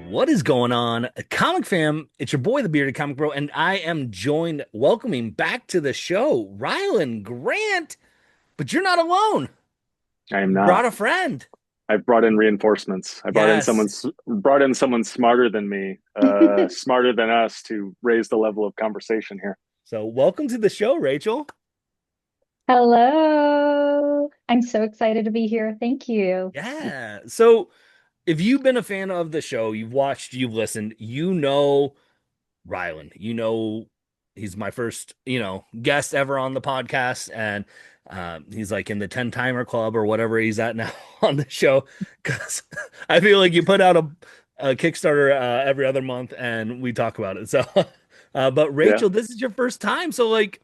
What is going on, Comic Fam? It's your boy, the Bearded Comic Bro, and I am joined, welcoming back to the show, Rylend Grant. But you're not alone. I am You not. brought a friend. I've brought in reinforcements. I Yes. brought in someone smarter than me, smarter than us to raise the level of conversation here. So welcome to the show, Rachel. Hello. I'm so excited to be here. Thank you. Yeah. So if you've been a fan of the show, you've watched, you've listened, you know Ryland. You know, he's my first, guest ever on the podcast, and he's like in the 10 timer club or whatever he's at now on the show. Because I feel like you put out a Kickstarter every other month, and we talk about it. So, but Yeah. Rachel, this is your first time, so like,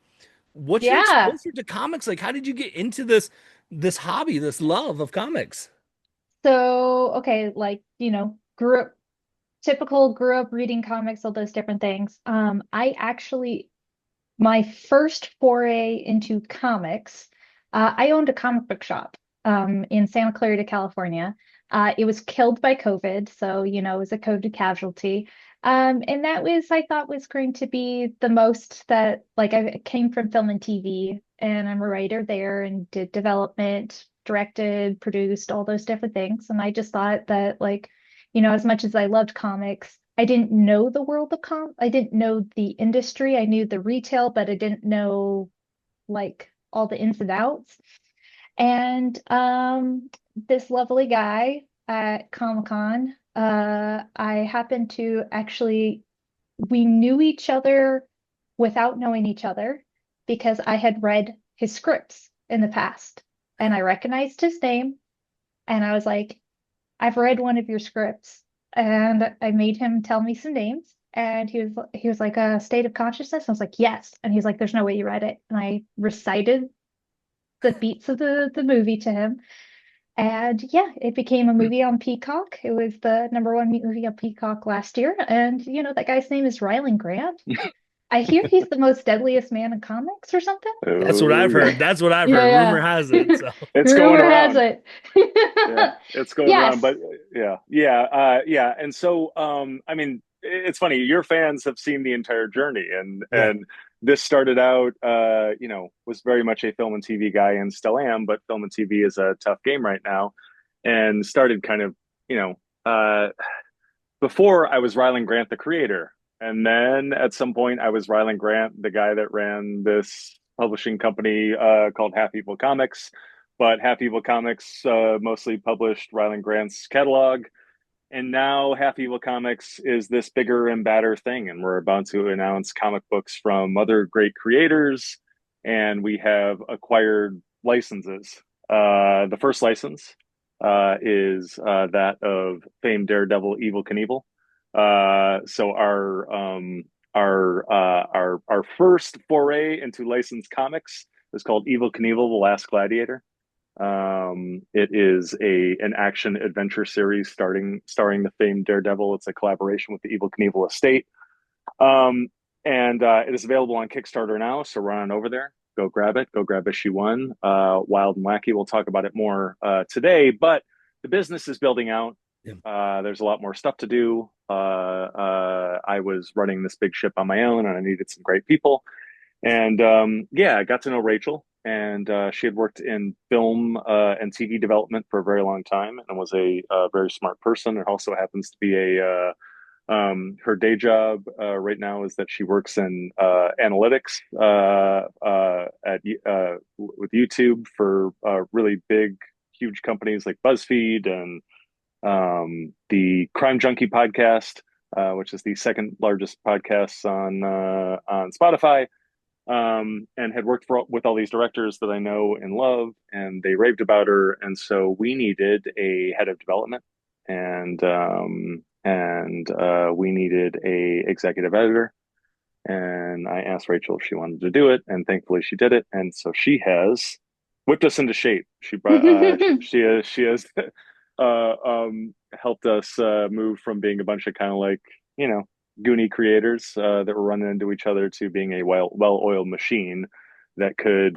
what's your Yeah. exposure to comics? Like, how did you get into this hobby, this love of comics? So, okay, grew up reading comics, all those different things. My first foray into comics, I owned a comic book shop in Santa Clarita, California. It was killed by COVID, so it was a COVID casualty. And that was, I thought, was going to be the most that, like, I came from film and TV, and I'm a writer there and did development, directed, produced, all those different things. And I just thought that, like, as much as I loved comics, I didn't know the world of I didn't know the industry. I knew the retail, but I didn't know like all the ins and outs. And this lovely guy at Comic-Con, I happened to actually we knew each other without knowing each other because I had read his scripts in the past and I recognized his name and I was like, I've read one of your scripts, and I made him tell me some names. And he was like a state of consciousness. I was like, yes. And he's like, there's no way you read it. And I recited the beats of the movie to him. And yeah, it became a movie on Peacock. It was the number one movie on Peacock last year. And that guy's name is Rylend Grant. I hear he's the most deadliest man in comics or something. That's what Oh I've yeah. heard. That's what I've heard. Rumor Yeah, has it. yeah. So, It's going Rumor has around. it. Yeah, it's going around. Yes. But yeah. And so, I mean, it's funny. Your fans have seen the entire journey, and yeah. this started out, was very much a film and TV guy, and still am. But film and TV is a tough game right now, and started kind of, you know, before I was Ryland Grant, the creator. And then at some point, I was Ryland Grant, the guy that ran this publishing company called Half Evil Comics. But Half Evil Comics mostly published Ryland Grant's catalog. And now Half Evil Comics is this bigger and badder thing. And we're about to announce comic books from other great creators. And we have acquired licenses. The first license is that of famed Daredevil Evel Knievel. So our first foray into licensed comics is called Evel Knievel: The Last Gladiator. It is a an action adventure series starring the famed Daredevil. It's a collaboration with the Evel Knievel estate. Um, and it is available on Kickstarter now, so run on over there. Go grab it. Go grab issue one. Wild and wacky. We'll talk about it more today, but the business is building out. Yeah. There's a lot more stuff to do. I was running this big ship on my own, and I needed some great people. And yeah, I got to know Rachel, and she had worked in film and TV development for a very long time, and was a very smart person. It also happens to be a her day job right now is that she works in analytics with YouTube for really big, huge companies like BuzzFeed and the Crime Junkie podcast, which is the second largest podcast on Spotify. And had worked with all these directors that I know and love, and they raved about her. And so we needed a head of development, and we needed a executive editor. And I asked Rachel if she wanted to do it, and thankfully she did it. And so she has whipped us into shape. She brought she has helped us move from being a bunch of kind of like you know Goonie creators that were running into each other to being a well-oiled machine that could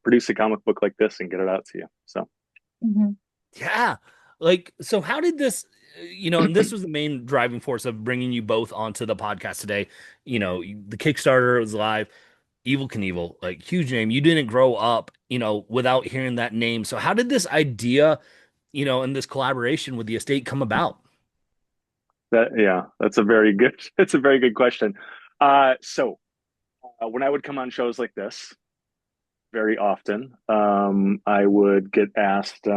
produce a comic book like this and get it out to you. So Mhm. Yeah. Like, so how did this, and this was the main driving force of bringing you both onto the podcast today. The Kickstarter was live, Evel Knievel, like huge name. You didn't grow up, without hearing that name. So how did this idea, and this collaboration with the estate come about? Yeah, that's a very good that's a very good question. When I would come on shows like this, very often, I would get asked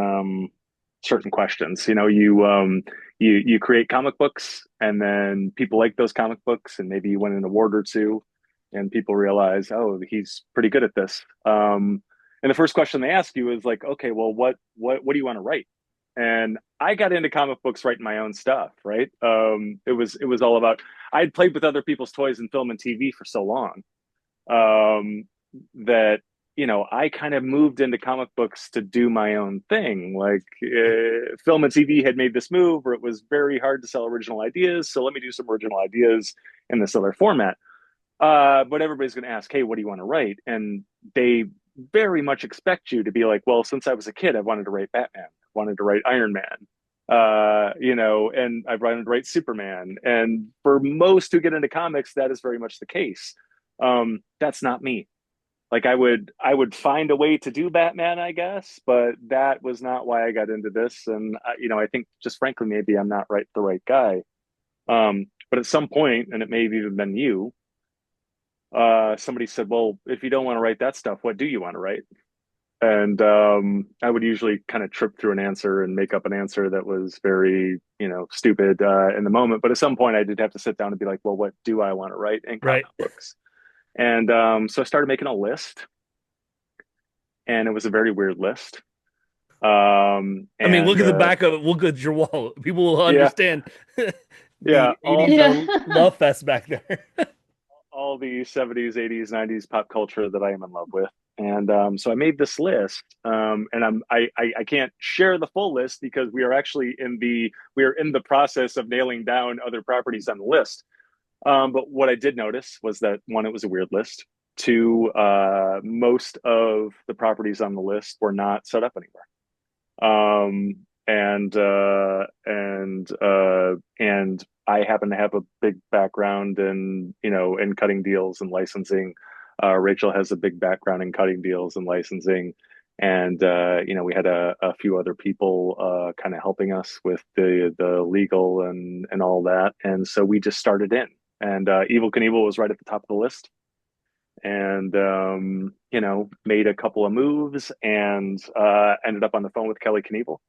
certain questions. You create comic books, and then people like those comic books, and maybe you win an award or two, and people realize, oh, he's pretty good at this. And the first question they ask you is like, okay, well, what do you want to write? And I got into comic books writing my own stuff, right? It was all about I had played with other people's toys in film and TV for so long, um, that I kind of moved into comic books to do my own thing. Like film and TV had made this move where it was very hard to sell original ideas, so let me do some original ideas in this other format. But everybody's going to ask, hey, what do you want to write? And they very much expect you to be like, well, since I was a kid, I wanted to write Batman, wanted to write Iron Man, and I wanted to write Superman. And for most who get into comics, that is very much the case. That's not me. Like I would find a way to do Batman, I guess, but that was not why I got into this. And I think just frankly, maybe I'm not the right guy. But at some point, and it may have even been you, somebody said, "Well, if you don't want to write that stuff, what do you want to write?" And I would usually kind of trip through an answer and make up an answer that was very, stupid in the moment. But at some point, I did have to sit down and be like, "Well, what do I want to write in Right. comic books?" And so I started making a list, and it was a very weird list. I mean, look And at the back of it. Look at your wall. People will yeah, understand yeah, the 80s Yeah. love fest back there. all the 70s, 80s, 90s pop culture that I am in love with. And so I made this list, and I can't share the full list because we are in the process of nailing down other properties on the list. But what I did notice was that one, it was a weird list. Two, most of the properties on the list were not set up anywhere. And I happen to have a big background in cutting deals and licensing. Rachel has a big background in cutting deals and licensing, and we had a few other people kind of helping us with the legal and all that, and so we just started in. And Evel Knievel was right at the top of the list, and made a couple of moves, and ended up on the phone with Kelly Knievel,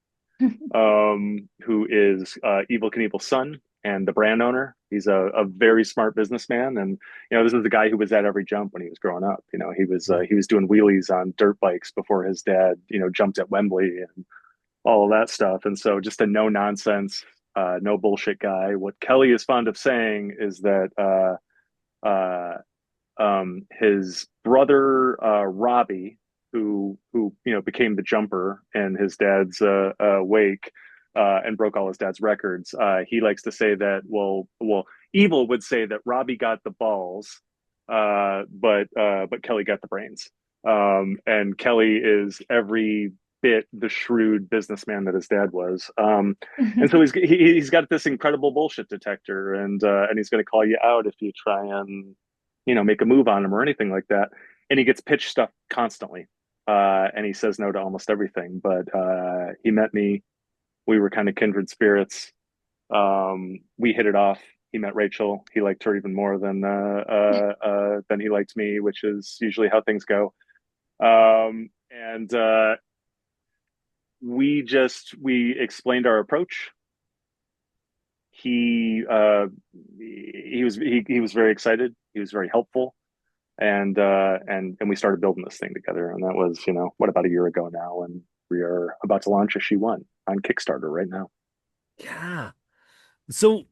who is Evel Knievel's son and the brand owner. He's a very smart businessman, and this is the guy who was at every jump when he was growing up. He was doing wheelies on dirt bikes before his dad jumped at Wembley and all of that stuff. And so just a no nonsense, no bullshit guy. What Kelly is fond of saying is that his brother Robbie, who became the jumper in his dad's wake, and broke all his dad's records. He likes to say that Evel would say that Robbie got the balls, but Kelly got the brains. And Kelly is every bit the shrewd businessman that his dad was. And so he's got this incredible bullshit detector, and he's going to call you out if you try and make a move on him or anything like that. And he gets pitched stuff constantly, and he says no to almost everything. But he met me. We were kind of kindred spirits. We hit it off. He met Rachel. He liked her even more than he liked me, which is usually how things go. And we explained our approach. He was very excited. He was very helpful, and we started building this thing together. And that was what, about a year ago now, and we are about to launch Issue One on Kickstarter right now. Yeah. So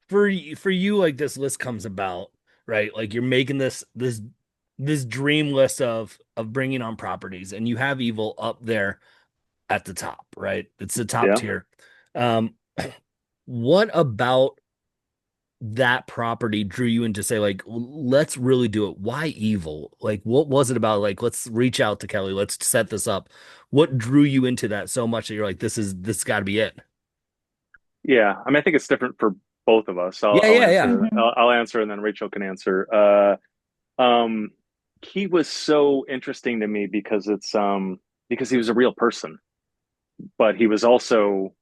for you, like this list comes about, right? Like you're making this dream list of bringing on properties, and you have Evil up there at the top, right? It's the top Yeah. tier. Um, what about that property drew you in to say, like, let's really do it? Why Evil? Like, what was it about? Like, let's reach out to Kelly. Let's set this up. What drew you into that so much that you're like, this got to be it? Yeah, I mean, I think it's different for both of us. Yeah, I'll yeah, yeah. answer. Hmm. I'll answer, and then Rachel can answer. Um, he was so interesting to me because he was a real person, but he was also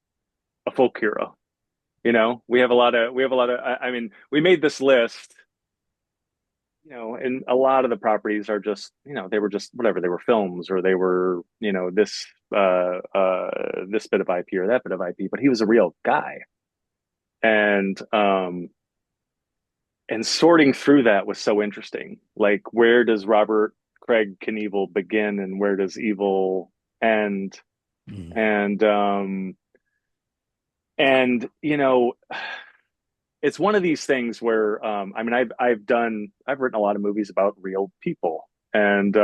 a folk hero. We have a lot of. I mean, we made this list, and a lot of the properties are just, they were just whatever. They were films, or they were, this bit of IP or that bit of IP. But he was a real guy, and sorting through that was so interesting. Like, where does Robert Craig Knievel begin, and where does Evil end? Mm. And it's one of these things where, I mean, I've written a lot of movies about real people, and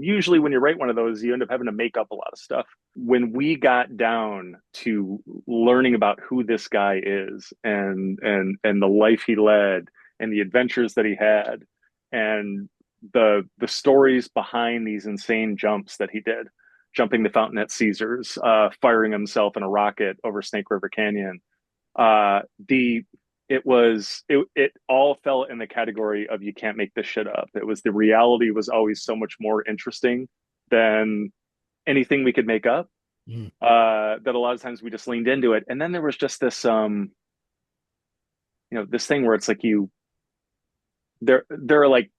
usually when you write one of those, you end up having to make up a lot of stuff. When we got down to learning about who this guy is, and the life he led, and the adventures that he had, and the stories behind these insane jumps that he did, jumping the fountain at Caesars, firing himself in a rocket over Snake River Canyon, the it all fell in the category of, you can't make this shit up. It was, the reality was always so much more interesting than anything we could make up. Mm. That a lot of times we just leaned into it, and then there was just this thing where it's like, there are like,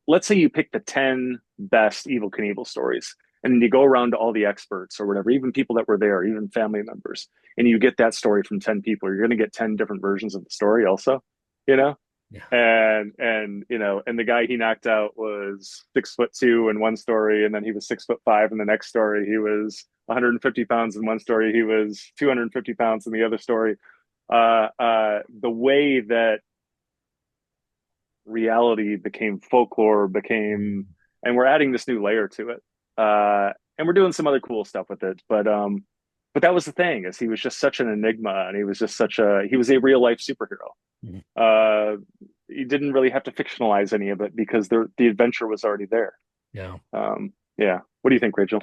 let's say you pick the 10 best Evel Knievel stories, and then you go around to all the experts or whatever, even people that were there, even family members, and you get that story from 10 people. You're going to get 10 different versions of the story also, you know Yeah. and the guy he knocked out was 6'2" in one story, and then he was 6'5" in the next story. He was 150 pounds in one story. He was 250 pounds in the other story. The way that reality became folklore, Mm. and we're adding this new layer to it, and we're doing some other cool stuff with it. But that was the thing, is he was just such an enigma, and he was a real life superhero. Mm. uh he didn't really have to fictionalize any of it, because the adventure was already there. Yeah. Yeah, what do you think, Rachel?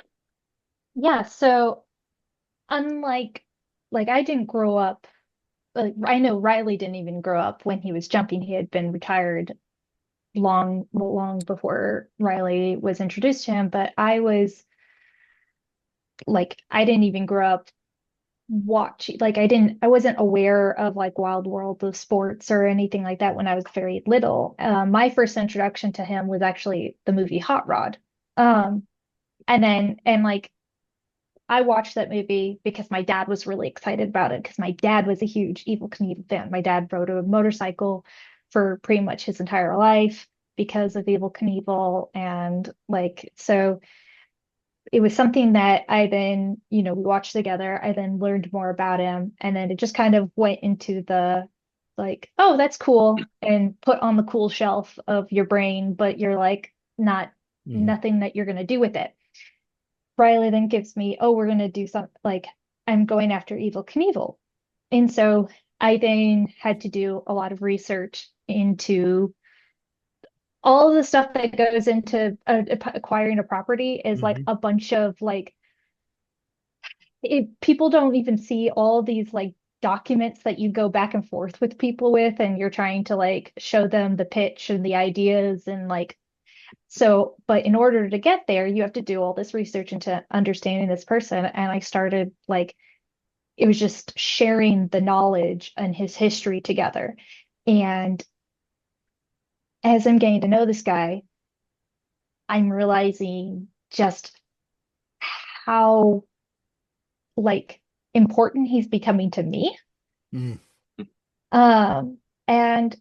Yeah, so unlike like I didn't grow up like I know Riley didn't even grow up when he was jumping. He had been retired long before Riley was introduced to him, but I didn't even grow up watching I wasn't aware of like Wild World of Sports or anything like that when I was very little. My first introduction to him was actually the movie Hot Rod. Um, and like I watched that movie because my dad was really excited about it because my dad was a huge Evel Knievel fan. My dad rode a motorcycle for pretty much his entire life because of Evel Knievel. And like, so it was something that I then, we watched together. I then learned more about him. And then it just kind of went into the like, oh, that's cool, and put on the cool shelf of your brain, but you're like, not Mm. nothing that you're going to do with it. Riley then gives me, oh, we're going to do something like I'm going after Evel Knievel. And so I then had to do a lot of research into all the stuff that goes into acquiring a property is like Mhm. a bunch of people don't even see all these like documents that you go back and forth with people with, and you're trying to like show them the pitch and the ideas and like so, but in order to get there, you have to do all this research into understanding this person. And I started like, it was just sharing the knowledge and his history together. And as I'm getting to know this guy, I'm realizing just how like important he's becoming to me. Mm. Um, and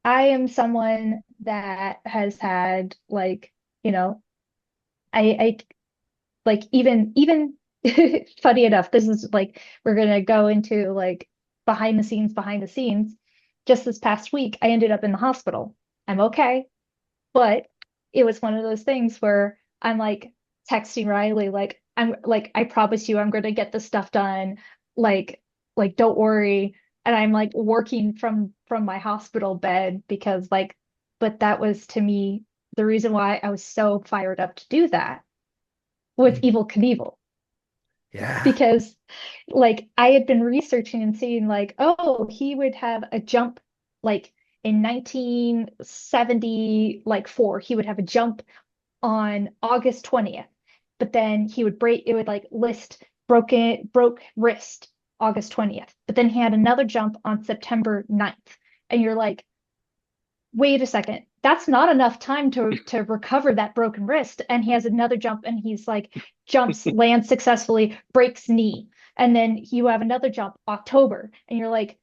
I am someone that has had like, you know, I like even funny enough, this is like we're gonna go into like behind the scenes. Just this past week, I ended up in the hospital. I'm okay, but it was one of those things where I'm like texting Riley, like I'm like, I promise you I'm gonna get this stuff done. Like, don't worry. And I'm like working from my hospital bed because like, but that was to me the reason why I was so fired up to do that with Mm. Evel Knievel. Yeah. because like I had been researching and seeing like, oh, he would have a jump like in 1970, like four, he would have a jump on August 20th, but then he would break, it would like list broke wrist August 20th, but then he had another jump on September 9th. And you're like, wait a second, that's not enough time to recover that broken wrist. And he has another jump and he's like jumps, lands successfully, breaks knee. And then you have another jump, October, and you're like,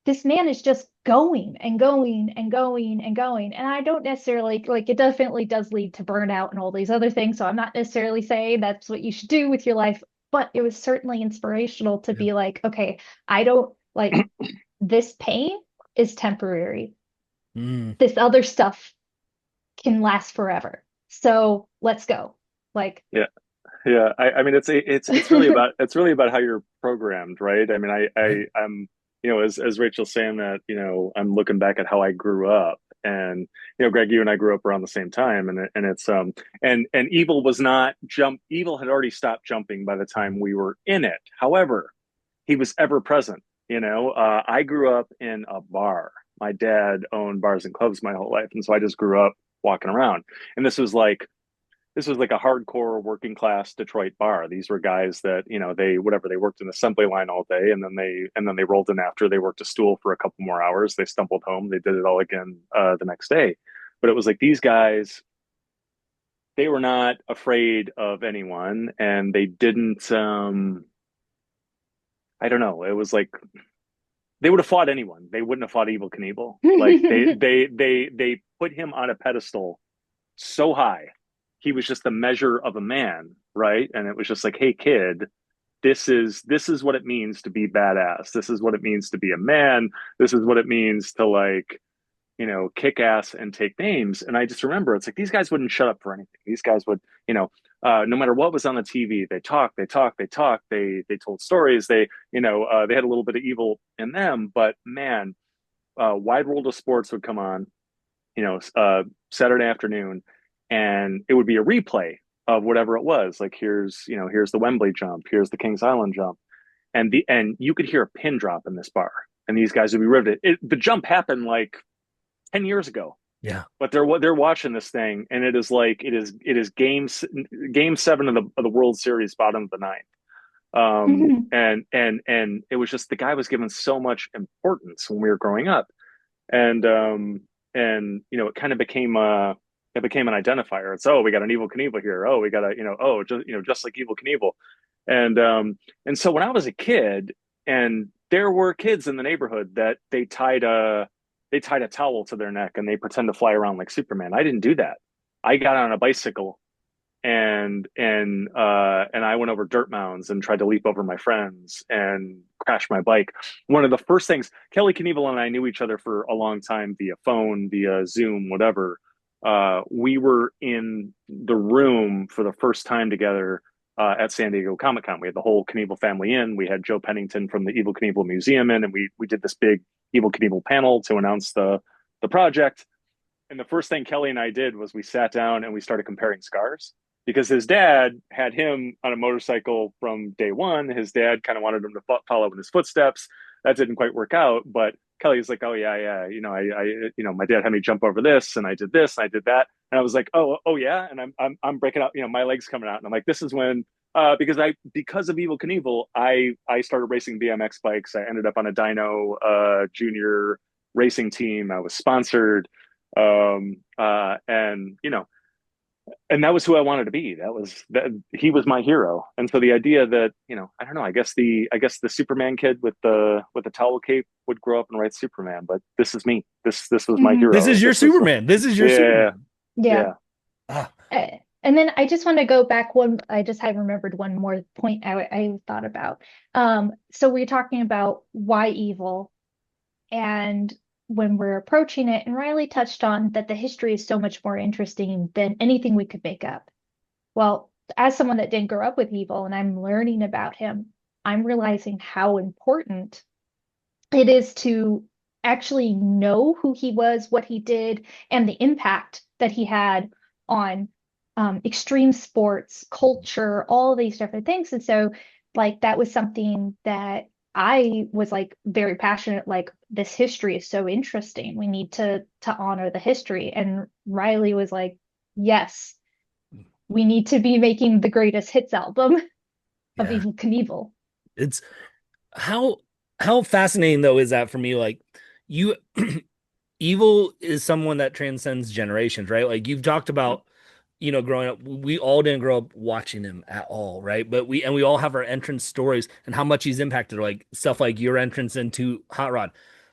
this man is just going and going and going and going. And I don't necessarily like it definitely does lead to burnout and all these other things. So I'm not necessarily saying that's what you should do with your life, but it was certainly inspirational to Yeah. be like, okay, I don't like this pain is temporary. Mm. This other stuff can last forever. So let's go. Like, Yeah. Yeah, I mean it's really about how you're programmed, right? I mean, Right. I'm as Rachel's saying that, I'm looking back at how I grew up, and Greg, you and I grew up around the same time, and it's and Evil had already stopped jumping by the time we were in it. However, he was ever present. I grew up in a bar. My dad owned bars and clubs my whole life, and so I just grew up walking around, and this was like a hardcore working class Detroit bar. These were guys that, they worked an assembly line all day, and then they rolled in after. They worked a stool for a couple more hours. They stumbled home. They did it all again the next day. But it was like these guys, they were not afraid of anyone, and they didn't. I don't know. It was like they would have fought anyone. They wouldn't have fought Evel Knievel. Like they put him on a pedestal so high. He was just the measure of a man, right? And it was just like, hey, kid, this is what it means to be badass. This is what it means to be a man. This is what it means to like, kick ass and take names. And I just remember it's like these guys wouldn't shut up for anything. These guys would, no matter what was on the TV, they talked, they talked, they talked, they told stories. They had a little bit of evil in them, but man, Wide World of Sports would come on, Saturday afternoon, and it would be a replay of whatever it was. Like here's the Wembley jump, here's the Kings Island jump, and you could hear a pin drop in this bar, and these guys would be riveted. The jump happened like 10 years ago, Yeah. but they're watching this thing, and it is game seven of the World Series, bottom of the ninth. And it was just the guy was given so much importance when we were growing up, and it kind of became an identifier. It's, oh, we got an Evel Knievel here. Oh, we got a just like Evel Knievel. And so when I was a kid, and there were kids in the neighborhood that they tied a towel to their neck and they pretend to fly around like Superman. I didn't do that. I got on a bicycle, and I went over dirt mounds and tried to leap over my friends and crash my bike. One of the first things, Kelly Knievel and I knew each other for a long time via phone, via Zoom, whatever. We were in the room for the first time together at San Diego Comic Con. We had the whole Knievel family in. We had Joe Pennington from the Evel Knievel Museum in, and we did this big Evel Knievel panel to announce the project. And the first thing Kelly and I did was we sat down and we started comparing scars, because his dad had him on a motorcycle from day one. His dad kind of wanted him to follow in his footsteps. That didn't quite work out, but Kelly's like, oh yeah, yeah, my dad had me jump over this, and I did this, and I did that, and I was like, oh yeah, and I'm breaking out, my legs coming out, and I'm like, this is when because of Evel Knievel, I started racing BMX bikes. I ended up on a dyno junior racing team. I was sponsored, and that was who I wanted to be. He was my hero. And so the idea that, I don't know, I guess the Superman kid with the towel cape would grow up and write Superman, but this is me. This was my Mhm. This hero. is your This was Superman. This is your yeah, Superman. Yeah. yeah. Ah, And then I just want to go back one, I just had remembered one more point I thought about. So we're talking about why evil, and when we're approaching it, and Riley touched on that the history is so much more interesting than anything we could make up. Well, as someone that didn't grow up with evil and I'm learning about him, I'm realizing how important it is to actually know who he was, what he did, and the impact that he had on extreme sports, culture, all these different things. And so, like that was something that I was like very passionate, like this history is so interesting. We need to honor the history. And Riley was like, yes, we need to be making the greatest hits album of Yeah. Evel Knievel. It's how how fascinating though is that for me? Like you evil is someone that transcends generations, right? Like you've talked about, growing up, we all didn't grow up watching him at all, right? But we all have our entrance stories and how much he's impacted, like stuff like your entrance into Hot Rod.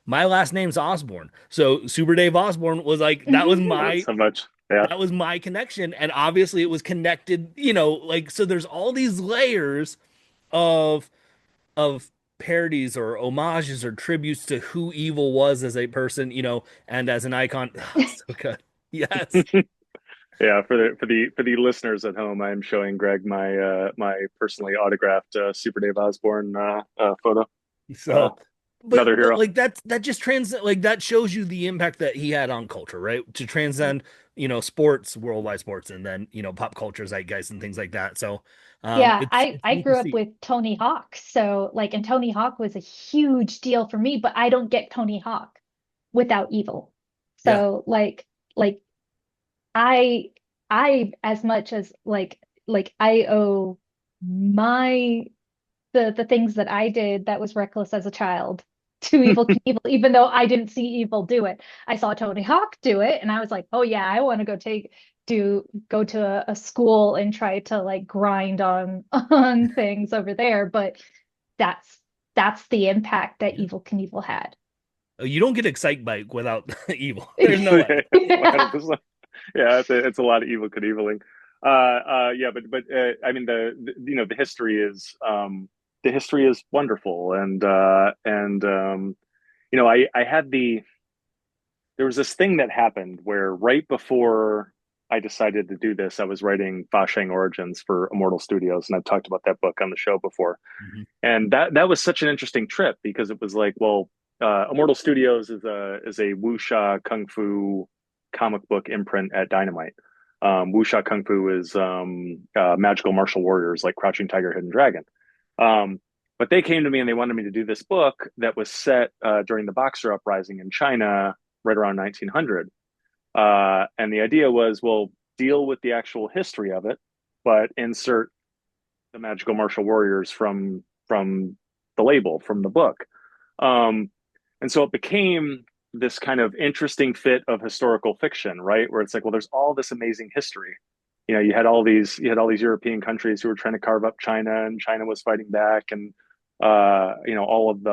My last name's Osborne. So Super Dave Osborne was like Not so much. Yeah. that was my connection. And obviously it was connected, like so there's all these layers of of parodies or homages or tributes to who Evil was as a person, and as an icon. So good. Yes. Yeah, for the listeners at home, I'm showing Greg my my personally autographed Super Dave Osborne photo. Uh, So, Another but hero. like that just like that shows you the impact that he had on culture, right? To transcend, sports, worldwide sports, and then pop culture zeitgeist and things like that. So, Yeah, it's I neat to grew up see. with Tony Hawk. So like and Tony Hawk was a huge deal for me, but I don't get Tony Hawk without Evil. Yeah. So like I I as much as like I owe my the things that I did that was reckless as a child to Evil Knievel, even though I didn't see Evil do it. I saw Tony Hawk do it, and I was like, oh yeah, I want to go to a school and try to like grind on on things over there. But that's that's the impact that Yeah. Evil Knievel had. You don't get Excite Bike without Evil. There's no way. Yeah. 100%. Yeah, it's a lot of evil Knieveling. Yeah, but I mean the history is wonderful, and I had there was this thing that happened where right before I decided to do this, I was writing Fa Sheng Origins for Immortal Studios, and I've talked about that book on the show before. Mhm. And that was such an interesting trip because it was like, well, Immortal Studios is a wuxia kung fu comic book imprint at Dynamite. Wuxia kung fu is magical martial warriors like Crouching Tiger, Hidden Dragon. Um, but they came to me and they wanted me to do this book that was set during the Boxer Uprising in China, right around 1900. And the idea was, well, deal with the actual history of it, but insert the magical martial warriors from the label from the book. Um, and so it became this kind of interesting fit of historical fiction, right? Where it's like, well, there's all this amazing history. You had all these European countries who were trying to carve up China, and China was fighting back, and all of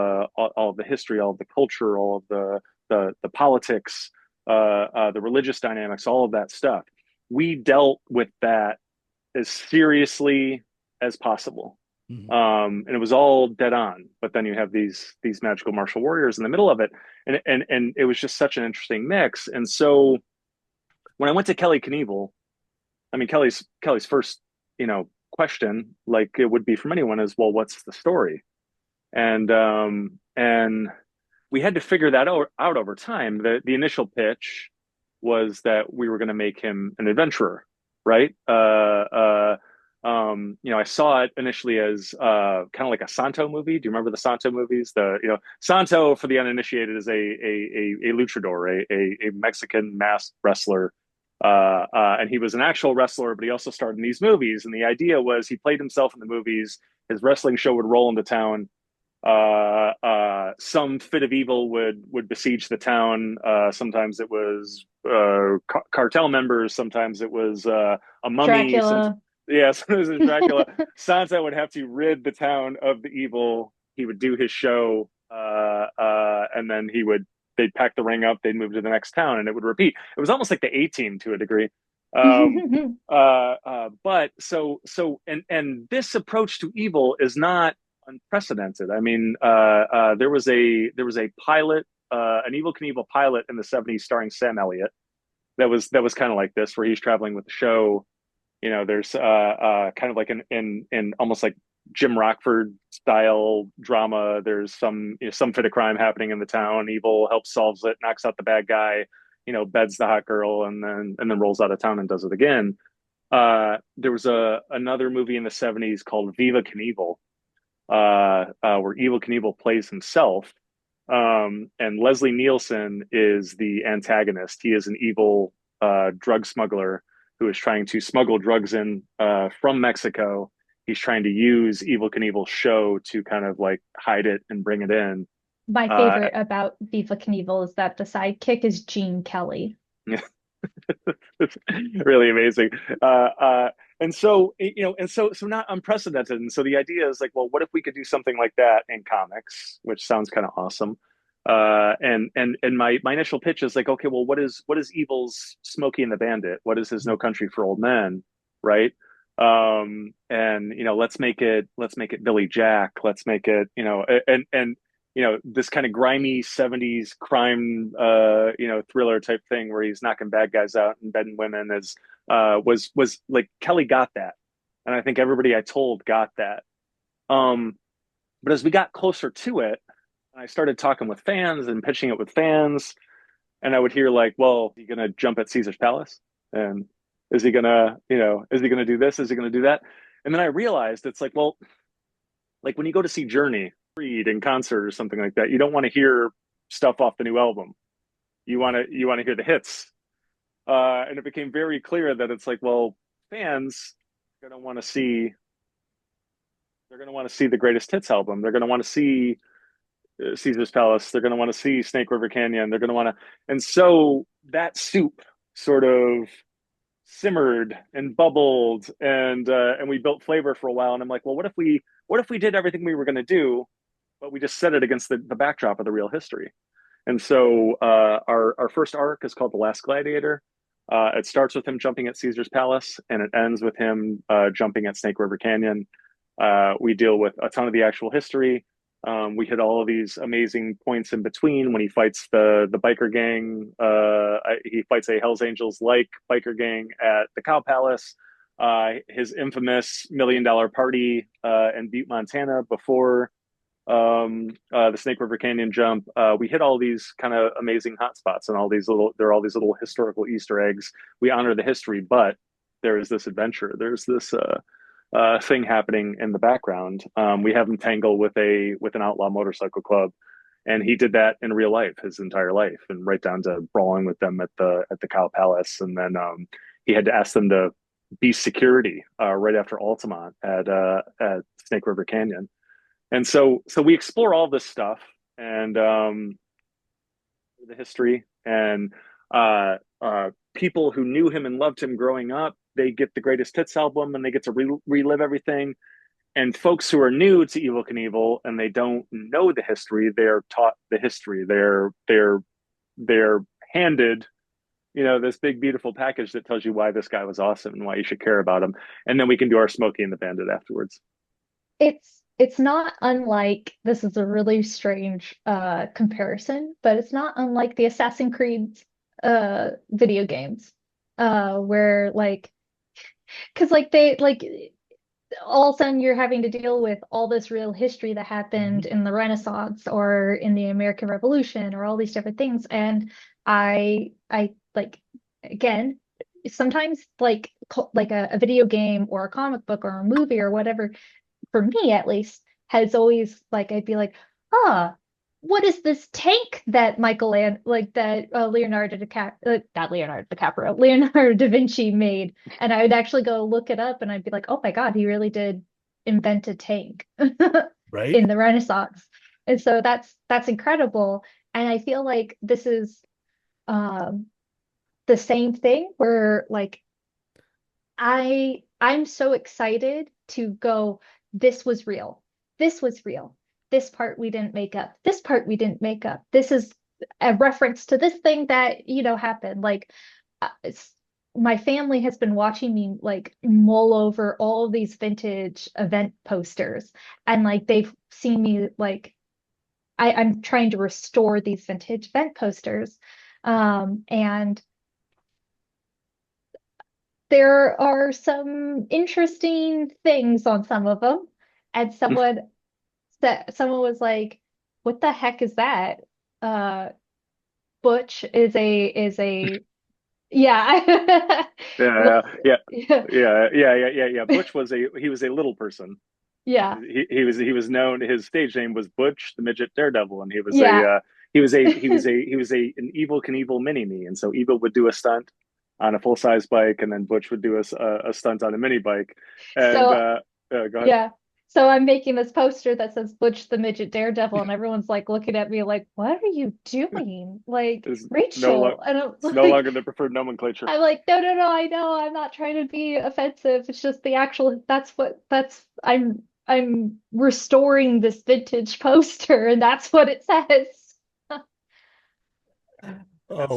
the history, all of the culture, all of the politics, the religious dynamics, all of that stuff. We dealt with that as seriously as possible. Mhm. And it was all dead on. But then you have these magical martial warriors in the middle of it, and it was just such an interesting mix. And so when I went to Kelly Knievel, I mean Kelly's first question, like it would be from anyone, is, well, what's the story? And we had to figure that out over time. The initial pitch was that we were going to make him an adventurer, right? I saw it initially as kind of like a Santo movie. Do you remember the Santo movies? Santo, for the uninitiated, is a luchador, a Mexican masked wrestler. And he was an actual wrestler, but he also starred in these movies. And the idea was he played himself in the movies. His wrestling show would roll into town. Some fit of evil would besiege the town. Sometimes it was cartel members. Sometimes it was a mummy. Dracula. Yeah, sometimes it was Dracula. Sansa would have to rid the town of the evil. He would do his show, and then they'd pack the ring up. They'd move to the next town, and it would repeat. It was almost like the A Team to a degree. But and this approach to evil is not unprecedented. I mean, there was a pilot, an Evel Knievel pilot in the '70s starring Sam Elliott. That was kind of like this, where he's traveling with the show. There's kind of like in almost like Jim Rockford style drama. There's some fit of crime happening in the town. Evil helps solves it, knocks out the bad guy, beds the hot girl, and then rolls out of town and does it again. There was another movie in the '70s called Viva Knievel, where Evel Knievel plays himself. And Leslie Nielsen is the antagonist. He is an evil drug smuggler who is trying to smuggle drugs in from Mexico. He's trying to use Evel Knievel's show to kind of like hide it and bring it in. My Uh, favorite about Viva Knievel is that the sidekick is Gene Kelly. it's really amazing. Uh, uh, and so, so not unprecedented. And so the idea is like, well, what if we could do something like that in comics, which sounds kind of awesome. And my initial pitch is like, okay, well, what is Evil's Smokey and the Bandit? What is his No Country for Old Men, right? And let's make it Billy Jack. Let's make it, and this kind of grimy 70s crime thriller type thing where he's knocking bad guys out and bedding women is was like Kelly got that. And I think everybody I told got that. Um but as we got closer to it, and I started talking with fans and pitching it with fans, and I would hear like, well, is he gonna jump at Caesar's Palace? And is he gonna do this? Is he gonna do that? And then I realized it's like, well, like when you go to see Journey Creed in concert or something like that, you don't want to hear stuff off the new album. You want to hear the hits. And it became very clear that it's like, well, fans are gonna want to see they're gonna want to see the greatest hits album. They're gonna want to see Caesar's Palace. They're gonna want to see Snake River Canyon. They're gonna want to, and so that soup sort of simmered and bubbled, and we built flavor for a while. And I'm like, well, what if we did everything we were gonna do, but we just set it against the backdrop of the real history. And so our first arc is called The Last Gladiator. It starts with him jumping at Caesar's Palace, and it ends with him jumping at Snake River Canyon. We deal with a ton of the actual history. We hit all of these amazing points in between when he fights the biker gang. He fights a Hell's Angels like biker gang at the Cow Palace. His infamous $1 million party in Butte, Montana, before the Snake River Canyon jump. We hit all these kind of amazing hotspots and there are all these little historical Easter eggs. We honor the history, but there is this adventure. There's this thing happening in the background. We have him tangle with an outlaw motorcycle club, and he did that in real life his entire life, and right down to brawling with them at the Cow Palace, and then he had to ask them to be security right after Altamont at Snake River Canyon. And so we explore all this stuff and the history and people who knew him and loved him growing up. They get the greatest hits album and they get to relive everything. And folks who are new to Evel Knievel and they don't know the history, they're taught the history. They're handed this big beautiful package that tells you why this guy was awesome and why you should care about him. And then we can do our Smokey and the Bandit afterwards. It's not unlike, this is a really strange comparison, but it's not unlike the Assassin's Creed video games. Where like, because like they like all of a sudden you're having to deal with all this real history that happened in the Renaissance or in the American Revolution or all these different things. And I like, again, sometimes like a video game or a comic book or a movie or whatever, for me at least, has always like, I'd be like, ah, what is this tank that Michael and like that Leonardo DiCaprio, not Leonardo DiCaprio, Leonardo da Vinci made? And I would actually go look it up, and I'd be like, oh my God, he really did invent a tank Right? in the Renaissance. And so that's incredible. And I feel like this is um, the same thing where like I'm so excited to go, this was real. This was real. This part we didn't make up. This part we didn't make up. This is a reference to this thing that, happened. Like my family has been watching me like mull over all of these vintage event posters, and like they've seen me like I'm trying to restore these vintage event posters. And there are some interesting things on some of them. And someone was like, "What the heck is that?" Uh, Butch is a yeah. Yeah, What's yeah, yeah. yeah. Butch was a little person. Yeah. He was known. His stage name was Butch the Midget Daredevil, and Yeah. he was a an Evel Knievel mini me, and so Evel would do a stunt on a full size bike, and then Butch would do a stunt on a mini bike. And So go ahead. yeah. So I'm making this poster that says Butch the Midget Daredevil, and everyone's like looking at me like, what are you doing? Like, It's no lo- Rachel. And I'm it's no like, longer the preferred nomenclature. I'm like, no, no, no, I know. I'm not trying to be offensive. It's just the actual I'm restoring this vintage poster, and that's what it says. Oh wow.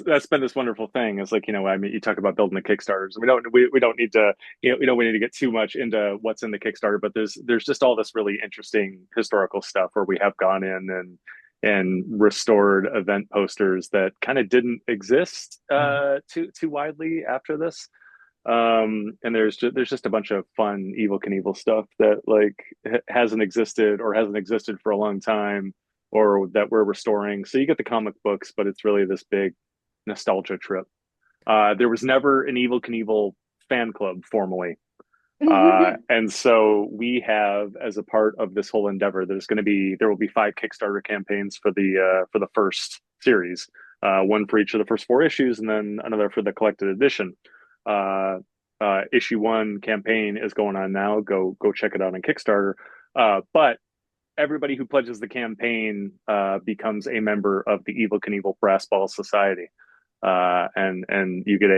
That's been this wonderful thing. It's like, I mean, you talk about building the Kickstarters. We don't need to, we don't need to get too much into what's in the Kickstarter, but there's just all this really interesting historical stuff where we have gone in and restored event posters that kind of didn't exist Mhm. too widely after this. And there's just a bunch of fun Evil Knievel stuff that like hasn't existed or hasn't existed for a long time or that we're restoring. So you get the comic books, but it's really this big nostalgia trip. There was never an Evil Knievel fan club formally. And so we have, as a part of this whole endeavor, there will be 5 Kickstarter campaigns for the first series, one for each of the first 4 issues, and then another for the collected edition. Issue one campaign is going on now. Go check it out on Kickstarter. But everybody who pledges the campaign becomes a member of the Evil Knievel Brass Ball Society, and you get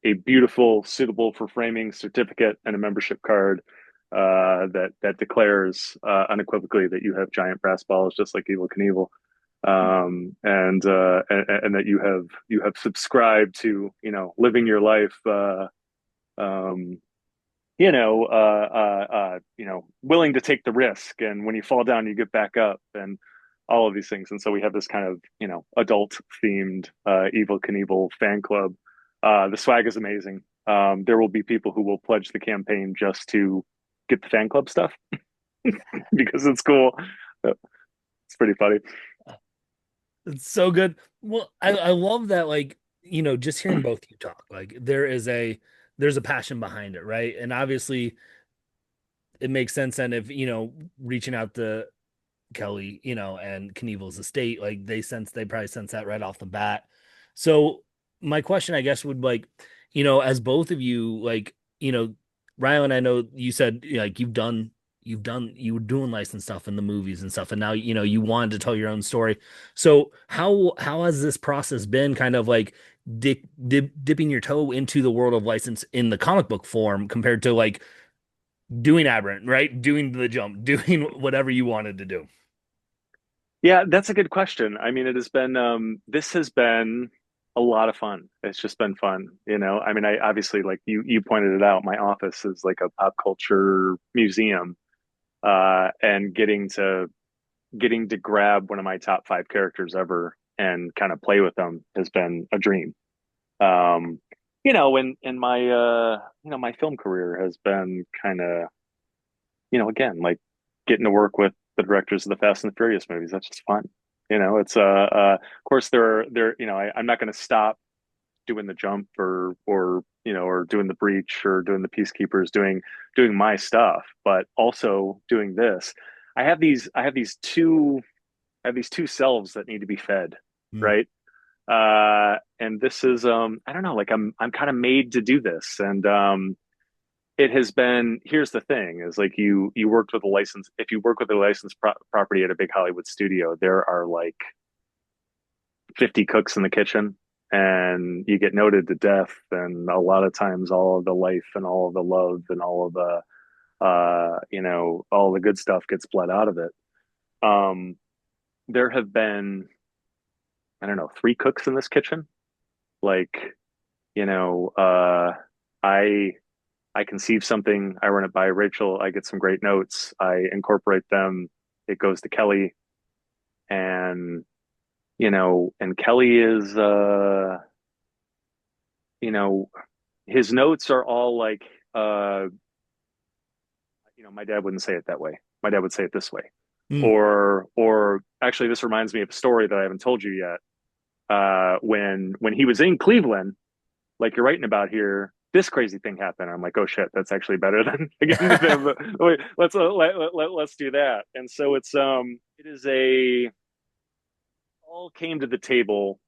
a beautiful, suitable for framing certificate and a membership card that declares unequivocally that you have giant brass balls, just like Evil Knievel, and that you have subscribed to living your life. Um, willing to take the risk, and when you fall down, you get back up, and all of these things. And so we have this kind of adult themed Evil Knievel fan club. The swag is amazing. There will be people who will pledge the campaign just to get the fan club stuff because it's cool. It's pretty funny. It's so good. Well, I love that, like, just hearing both you talk, like there's a passion behind it, right? And obviously it makes sense. And if, reaching out to Kelly, and Knievel's estate, like they probably sense that right off the bat. So my question, I guess, would like, as both of you, like, Rylan, I know you said like you were doing licensed stuff in the movies and stuff, and now you wanted to tell your own story. So how has this process been, kind of like dipping your toe into the world of license in the comic book form compared to like doing Aberrant, right? Doing the jump, doing whatever you wanted to do. Yeah, that's a good question. I mean, it has been this has been a lot of fun. It's just been fun, I mean, I obviously, like you pointed it out, my office is like a pop culture museum, and getting to grab one of my top 5 characters ever and kind of play with them has been a dream. Um, in my my film career has been kind of, again, like getting to work with the directors of the Fast and the Furious movies. That's just fun. It's of course I'm not going to stop doing the jump or doing the breach or doing the peacekeepers, doing my stuff, but also doing this. I have these two selves that need to be fed, Mm. right? And this is I don't know, like I'm kind of made to do this, and it has been. Here's the thing: is like you worked with a license. If you work with a licensed property at a big Hollywood studio, there are like 50 cooks in the kitchen, and you get noted to death. And a lot of times, all of the life and all of the love and all of the all the good stuff gets bled out of it. Um, there have been, I don't know, 3 cooks in this kitchen. Like, you know, uh, I I conceive something, I run it by Rachel, I get some great notes, I incorporate them, it goes to Kelly, and and Kelly is you know, his notes are all like my dad wouldn't say it that way. My dad would say it this way. Mm. Or actually this reminds me of a story that I haven't told you yet. When he was in Cleveland, like you're writing about here, this crazy thing happen. I'm like, oh shit, that's actually better than again. Wait, let's do that. And so it is a all came to the table.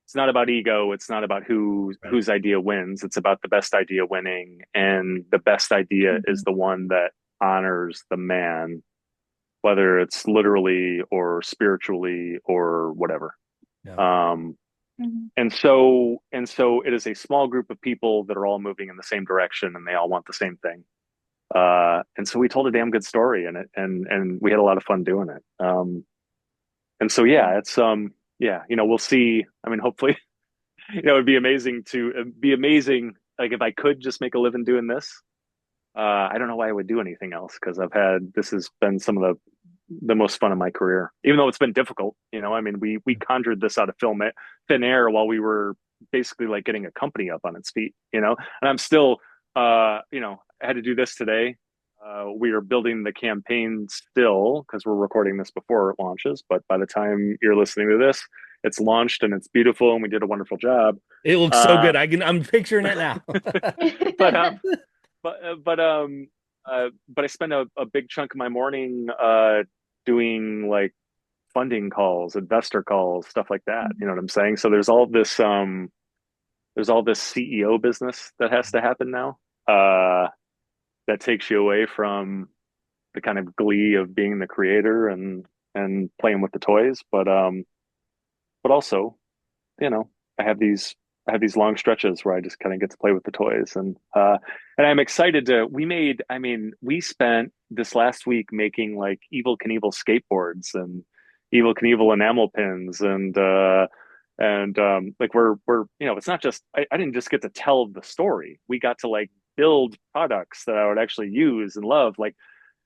It's not about ego. It's not about Right. whose idea wins. It's about the best idea winning, and the best idea is Mhm. the one that honors the man, whether it's literally or spiritually or whatever. Yeah. Um, Mhm. and so it is a small group of people that are all moving in the same direction, and they all want the same thing. And so we told a damn good story, and we had a lot of fun doing it. And so Yeah. yeah, it's yeah, we'll see. I mean, hopefully, it'd be amazing to be amazing. Like if I could just make a living doing this, I don't know why I would do anything else because this has been some of the most fun of my career, even though it's been difficult. I mean, we conjured this out of thin air while we were basically like getting a company up on its feet, and I'm still, I had to do this today. We are building the campaign still because we're recording this before it launches. But by the time you're listening to this, it's launched and it's beautiful, and we did a wonderful job. It looks so Uh, good. I'm picturing it now. but but I spend a big chunk of my morning doing like funding calls, investor calls, stuff like that. You know what I'm saying? So there's all this CEO business that has to happen now. That takes you away from the kind of glee of being the creator and playing with the toys, but also, you know, I have these I have these long stretches where I just kind of get to play with the toys, and I'm excited to. I mean, we spent this last week making like Evel Knievel skateboards and Evel Knievel enamel pins, and like it's not just I didn't just get to tell the story. We got to like build products that I would actually use and love. Like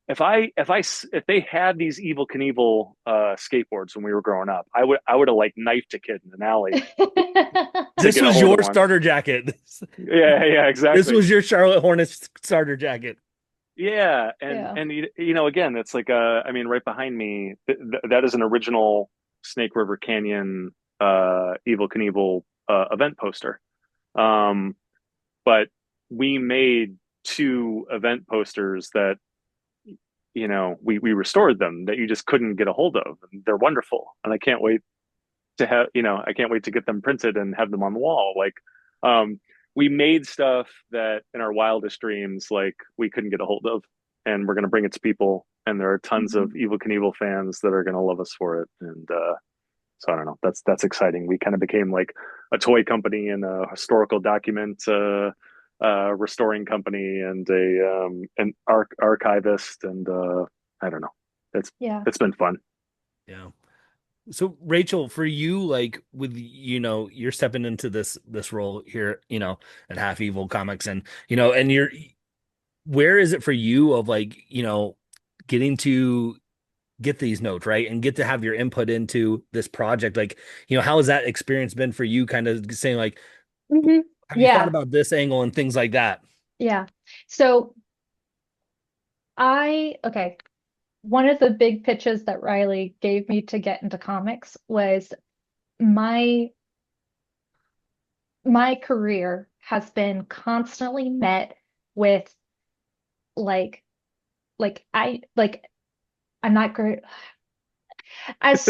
if they had these Evel Knievel skateboards when we were growing up, I would have like knifed a kid in an alley to This get a was hold of your one. starter jacket. Yeah, yeah, This exactly. was your Charlotte Hornets starter jacket. Yeah, Yeah. and again, it's like I mean, right behind me, that is an original Snake River Canyon Evel Knievel event poster. Um, but we made two event posters that we restored them that you just couldn't get a hold of. And they're wonderful, and I can't wait to get them printed and have them on the wall. Like, um, we made stuff that in our wildest dreams, like we couldn't get a hold of, and we're going to bring it to people. And there are tons of Mhm. Evel Knievel fans that are going to love us for it. And so I don't know. That's exciting. We kind of became like a toy company and a historical document restoring company and an archivist, and I don't know. It's Yeah. it's been fun. Yeah. So Rachel, for you, like with you're stepping into this role here, at Half Evil Comics, and and where is it for you of like, getting to get these notes, right? And get to have your input into this project. Like, how has that experience been for you, kind of saying like, Hmm. have you thought Yeah. about this angle and things like that? Yeah. So okay. One of the big pitches that Riley gave me to get into comics was my my career has been constantly met with like like I'm not great as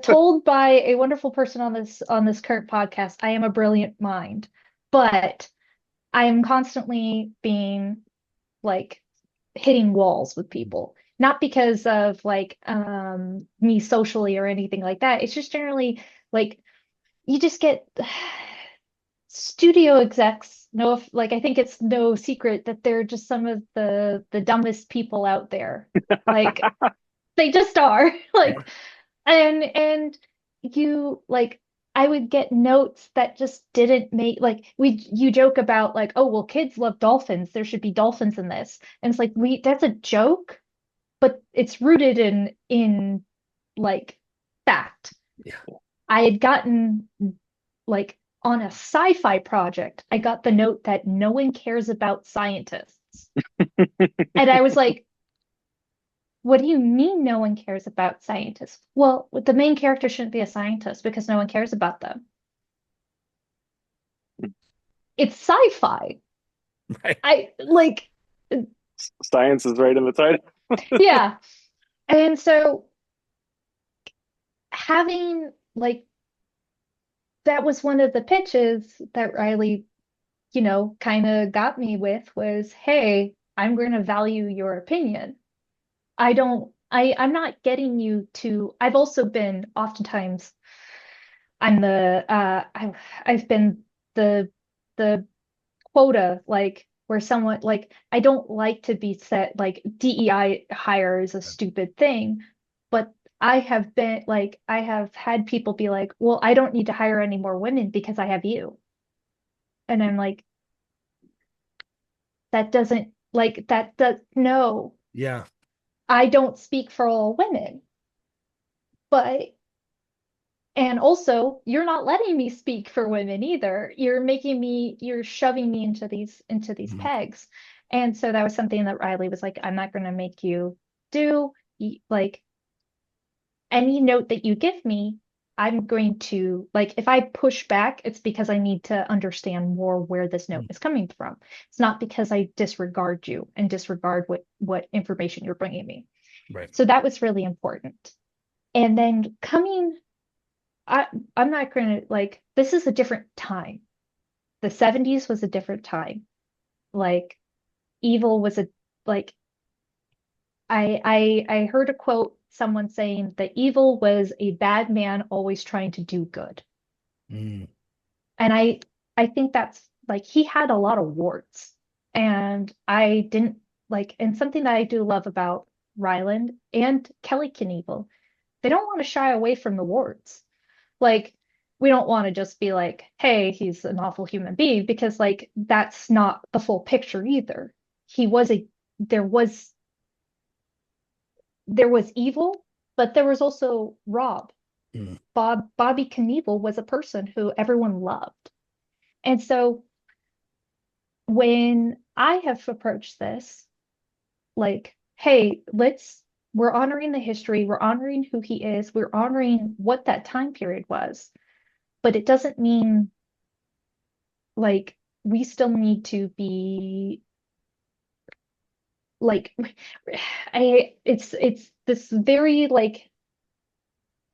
told by a wonderful person on this current podcast, I am a brilliant mind, but I am constantly being like hitting walls with people. Not because of like me socially or anything like that. It's just generally like you just get studio execs know if like I think it's no secret that they're just some of the dumbest people out there. Like they just are. Yeah. Like and you like I would get notes that just didn't make like you joke about like, oh well, kids love dolphins. There should be dolphins in this. And it's like we that's a joke, but it's rooted in like fact. Yeah. I had gotten like on a sci-fi project, I got the note that no one cares about scientists. And I was like, what do you mean no one cares about scientists? Well, the main character shouldn't be a scientist because no one cares about them. It's sci-fi. Right. I like, Science is right in the title. yeah. And so having like that was one of the pitches that Riley, kind of got me with was, hey, I'm going to value your opinion. I'm not getting you to, I've also been oftentimes, I've been the, the quota, like where someone, like, I don't like to be set, like DEI hire is a stupid thing, but I have had people be like, well, I don't need to hire any more women because I have you. And I'm like, that doesn't, like, that does, no, Yeah. I don't speak for all women. But and also, you're not letting me speak for women either. You're shoving me into these Mhm. pegs. And so that was something that Riley was like, I'm not going to make you do. Like any note that you give me, I'm going to like if I push back, it's because I need to understand more where this note is coming from. It's not because I disregard you and disregard what information you're bringing me. Right. So that was really important. And then I I'm not gonna like this is a different time. The 70s was a different time. Like evil was a like I heard a quote someone saying that evil was a bad man always trying to do good. Mm. And I think that's like he had a lot of warts. And I didn't like and something that I do love about Ryland and Kelly Knievel, they don't want to shy away from the warts. Like, we don't want to just be like, hey, he's an awful human being, because like that's not the full picture either. He was a there was there was evil, but there was also Rob. Mm. Bobby Knievel was a person who everyone loved. And so when I have approached this, like, hey, we're honoring the history, we're honoring who he is, we're honoring what that time period was, but it doesn't mean like we still need to be like I it's this very like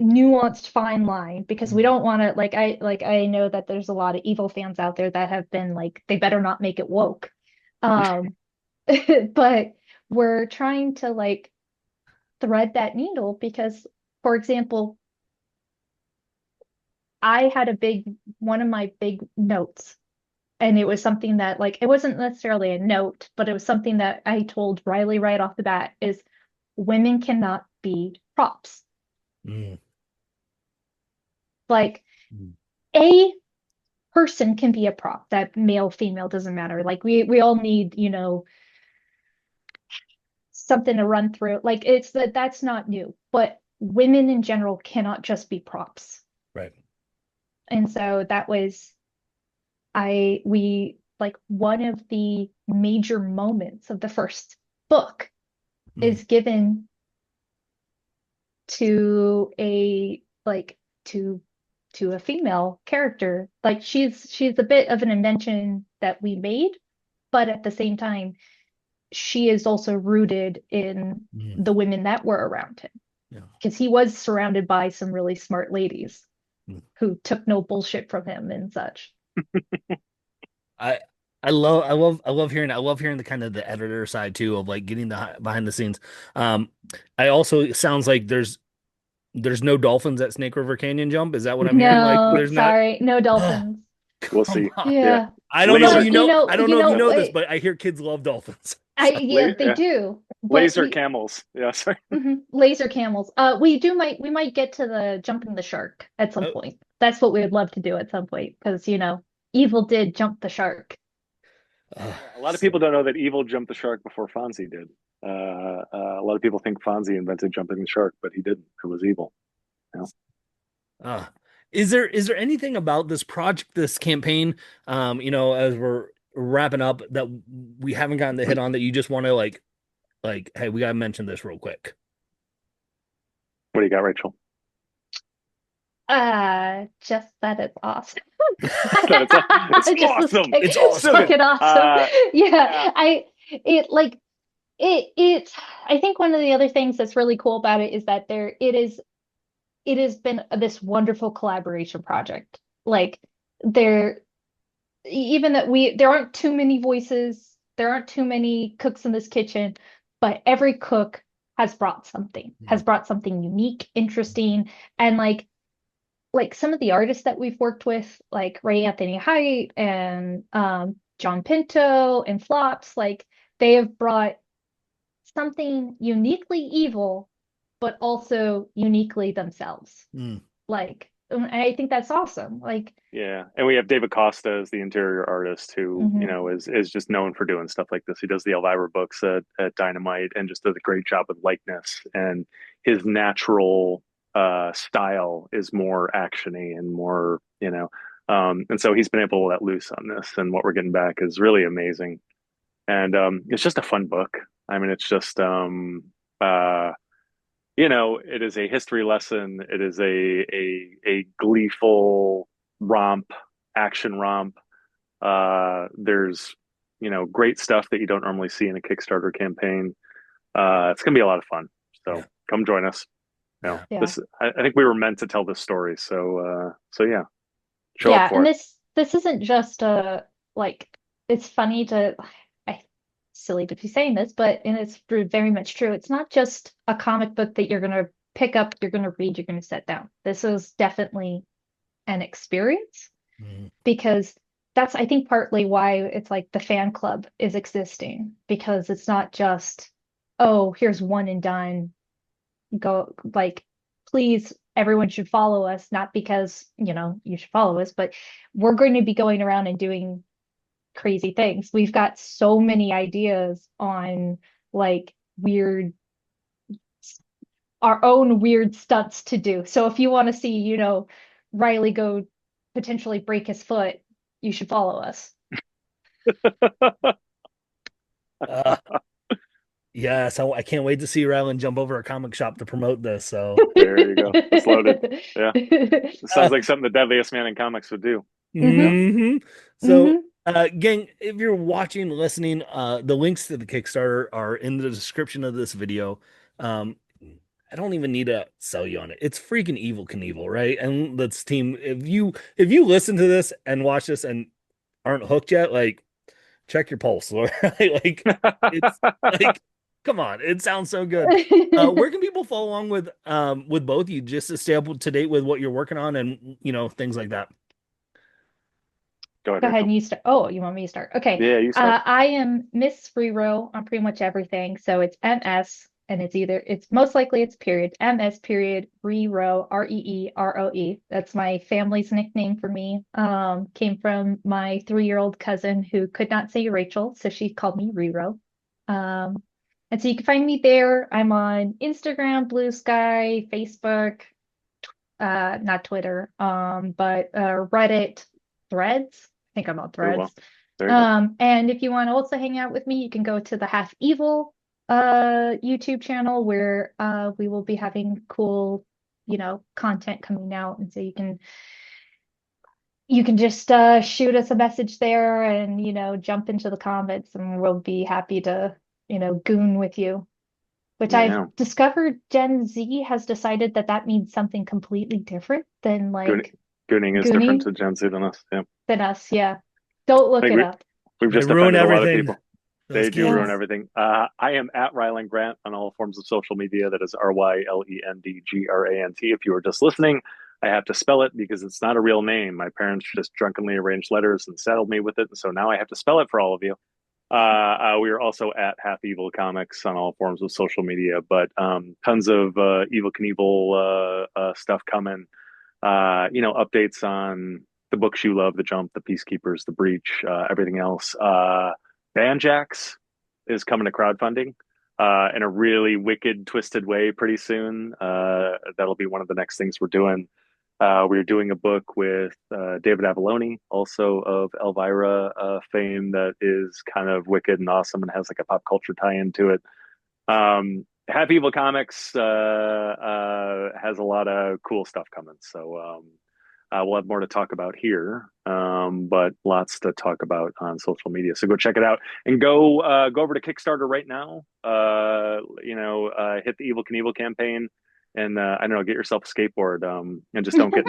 nuanced fine line because we Mm. don't want to I know that there's a lot of evil fans out there that have been like they better not make it woke. Um but we're trying to like thread that needle because for example, I had a big one of my big notes. And it was something that, like, it wasn't necessarily a note, but it was something that I told Riley right off the bat is women cannot be props. Mm. Like, Mm. a person can be a prop. That male, female doesn't matter. Like, we all need, something to run through. Like, that's not new. But women in general cannot just be props. Right. And so that was we like one of the major moments of the first book Mm. is given to a like to a female character. Like she's a bit of an invention that we made, but at the same time, she is also rooted in Mm. the women that were around him. Yeah. Because he was surrounded by some really smart ladies Mm. who took no bullshit from him and such. I I love hearing the kind of the editor side too of like getting the behind the scenes. Um, I also it sounds like there's no dolphins at Snake River Canyon Jump. Is that what I'm hearing? Like No, there's not. sorry, no Oh, dolphins. We'll come see. on. Yeah. Yeah. I don't know if Laser But you know. I don't know if you know this, wait, but I hear kids love dolphins. So, yeah, they yeah. do. But Laser we camels. Yeah, sorry. laser camels. We might get to the jumping the shark at some oh, point. That's what we would love to do at some point because Evil did jump the shark. Yeah, a lot of people so don't know that Evil jumped the shark before Fonzie did. A lot of people think Fonzie invented jumping the shark, but he didn't. It was Evil. You know? uh, is there anything about this project, this campaign, as we're wrapping up that we haven't gotten the hit on that you just want to like, hey, we gotta mention this real quick. What do you got, Rachel? Just that it's awesome. That it's Just this awesome, pick, It's so awesome. good. fucking awesome. Yeah, Yeah, it like I think one of the other things that's really cool about it is that it has been this wonderful collaboration project. Like there even that we there aren't too many voices, there aren't too many cooks in this kitchen, but every cook has brought something unique, interesting, and like some of the artists that we've worked with, like Ray Anthony Height and John Pinto and Flops, like they have brought something uniquely evil, but also uniquely themselves. Mm. Like, and I think that's awesome. Like, yeah. And we have David Costa as the interior artist who, you mhm, know, is just known for doing stuff like this. He does the Elvira books at Dynamite and just does a great job with likeness. And his natural style is more actiony and more, you know, and so he's been able to let loose on this. And what we're getting back is really amazing. And it's just a fun book. I mean, it's just uh you know, it is a history lesson. It is a gleeful romp, action romp. There's, you know, great stuff that you don't normally see in a Kickstarter campaign. It's gonna be a lot of fun. Yeah. So come join us. You know, Yeah. yeah. this I think we were meant to tell this story. So so yeah, show up Yeah, and for it. this isn't just a like it's funny to I silly to be saying this, but and it's very much true. It's not just a comic book that you're gonna pick up, you're gonna read, you're gonna set down. This is definitely an experience Mm. because that's I think partly why it's like the fan club is existing because it's not just, oh, here's one and done. Go like please everyone should follow us, not because, you know, you should follow us, but we're going to be going around and doing crazy things. We've got so many ideas on like weird our own weird stunts to do. So if you want to see, you know, Riley go potentially break his foot, you should follow us. Uh, yeah, so I can't wait to see Rylan jump over a comic shop to promote this. So, There you go. It's loaded. Yeah. It sounds uh, like something the deadliest man in comics would do. Yeah. Hmm. hmm So, Hmm. gang, if you're watching, listening, the links to the Kickstarter are in the description of this video. Um, I don't even need to sell you on it. It's freaking Evel Knievel, right? And let's team. If you listen to this and watch this and aren't hooked yet, like check your pulse, right? Like it's like, come on, it sounds so good. Where can people follow along with both of you just to stay up to date with what you're working on and things like that? Go ahead, Go ahead Rachel. and you start. Oh, you want me to start? Okay. Yeah, you start. I am Miss Free Row on pretty much everything. So it's MS and it's most likely it's period. MS period Rero, Reeroe. That's my family's nickname for me. Came from my 3-year-old cousin who could not say Rachel, so she called me Rero. Um, and so you can find me there. I'm on Instagram, Blue Sky, Facebook, not Twitter, but Reddit, Threads. I think I'm on Very well. Threads. There you go. And if you want to also hang out with me, you can go to the Half Evil YouTube channel where we will be having cool, you know, content coming out. And so you can just shoot us a message there and, you know, jump into the comments and we'll be happy to, you know, goon with you. Which I've Yeah. discovered Gen Z has decided that that means something completely different than Gooning, like gooning is different gooning to Gen Z than us. Yeah. than us. Yeah. Don't I look think it up. we've They just ruin offended a lot of everything. people. Those They do ruin Yeah. kids. everything. I am at Rylend Grant on all forms of social media. That is RYLENDGRANT. If you are just listening, I have to spell it because it's not a real name. My parents just drunkenly arranged letters and saddled me with it. And so now I have to spell it for all of you. We are also at Half Evil Comics on all forms of social media, but tons of Evil Knievel stuff coming. You know, updates on the books you love, The Jump, The Peacekeepers, The Breach, everything else. Banjax is coming to crowdfunding in a really wicked, twisted way pretty soon. That'll be one of the next things we're doing. We're doing a book with David Avalone, also of Elvira fame, that is kind of wicked and awesome and has like a pop culture tie into it. Happy Evil Comics has a lot of cool stuff coming. So we'll have more to talk about here, but lots to talk about on social media. So go check it out and go over to Kickstarter right now. Hit the Evel Knievel campaign, and I don't know, get yourself a skateboard, and just don't get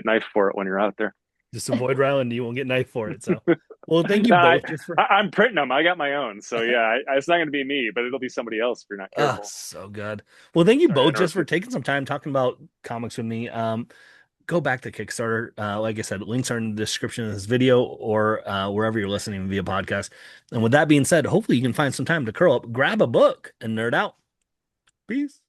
knifed for it when you're out there. Just avoid Ryland, you won't get knifed for it. So, well, thank you No, both just for I'm printing them. I got my own, so yeah, it's not going to be me, but it'll be somebody else if you're not careful. so good. Well, thank you Sorry, I both just for interrupted. taking some time talking about comics with me. Go back to Kickstarter. Like I said, links are in the description of this video or wherever you're listening via podcast. And with that being said, hopefully you can find some time to curl up, grab a book, and nerd out. Peace.